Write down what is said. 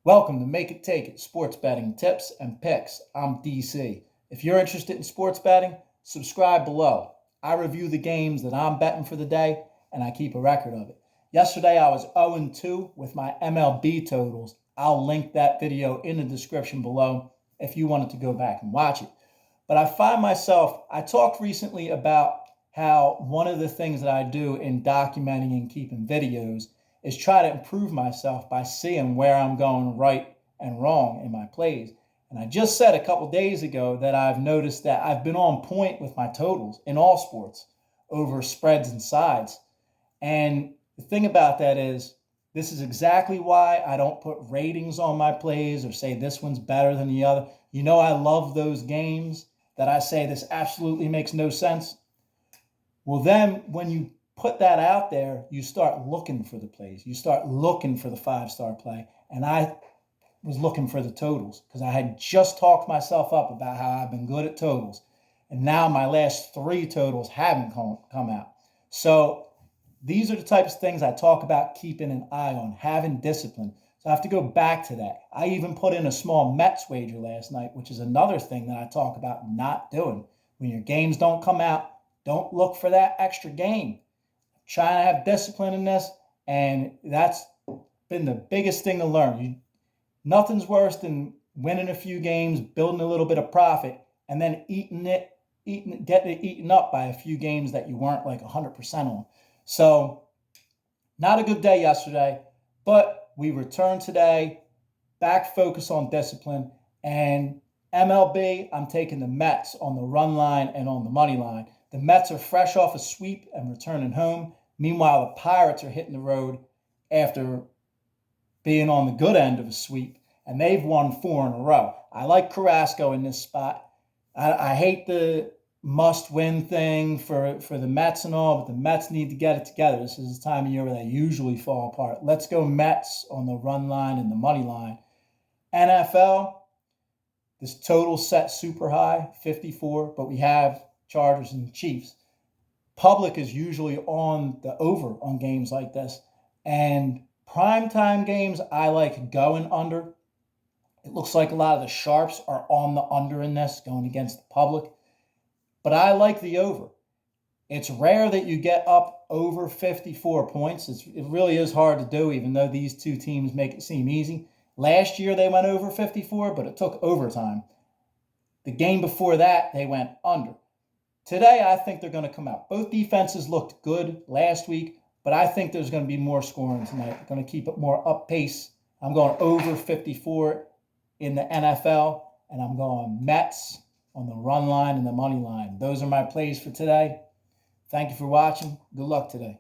Welcome to Make It Take It Sports Betting Tips and Picks. I'm DC. If you're interested in sports betting, subscribe below. I review the games that I'm betting for the day, and I keep a record of it. Yesterday, I was 0-2 with my MLB totals. I'll link that video in the description below if you wanted to go back and watch it. But I talked recently about how one of the things that I do in documenting and keeping videos is try to improve myself by seeing where I'm going right and wrong in my plays. And I just said a couple days ago that I've noticed that I've been on point with my totals in all sports over spreads and sides. And the thing about that is, this is exactly why I don't put ratings on my plays or say this one's better than the other. You know, I love those games that I say this absolutely makes no sense. Well, then when you put that out there, you start looking for the plays. You start looking for the 5-star play. And I was looking for the totals because I had just talked myself up about how I've been good at totals. And now my last 3 totals haven't come out. So these are the types of things I talk about keeping an eye on, having discipline. So I have to go back to that. I even put in a small Mets wager last night, which is another thing that I talk about not doing. When your games don't come out, don't look for that extra game. Trying to have discipline in this, and that's been the biggest thing to learn. Nothing's worse than winning a few games, building a little bit of profit, and then getting it eaten up by a few games that you weren't like 100% on. So, not a good day yesterday, but we returned today, back focus on discipline, and MLB, I'm taking the Mets on the run line and on the money line. The Mets are fresh off a sweep and returning home. Meanwhile, the Pirates are hitting the road after being on the good end of a sweep, and they've won 4 in a row. I like Carrasco in this spot. I hate the must-win thing for the Mets and all, but the Mets need to get it together. This is the time of year where they usually fall apart. Let's go Mets on the run line and the money line. NFL, this total set super high, 54, but we have Chargers and Chiefs. Public is usually on the over on games like this. And primetime games, I like going under. It looks like a lot of the sharps are on the under in this, going against the public. But I like the over. It's rare that you get up over 54 points. It really is hard to do, even though these two teams make it seem easy. Last year, they went over 54, but it took overtime. The game before that, they went under. Today, I think they're going to come out. Both defenses looked good last week, but I think there's going to be more scoring tonight. They're going to keep it more up pace. I'm going over 54 in the NFL, and I'm going Mets on the run line and the money line. Those are my plays for today. Thank you for watching. Good luck today.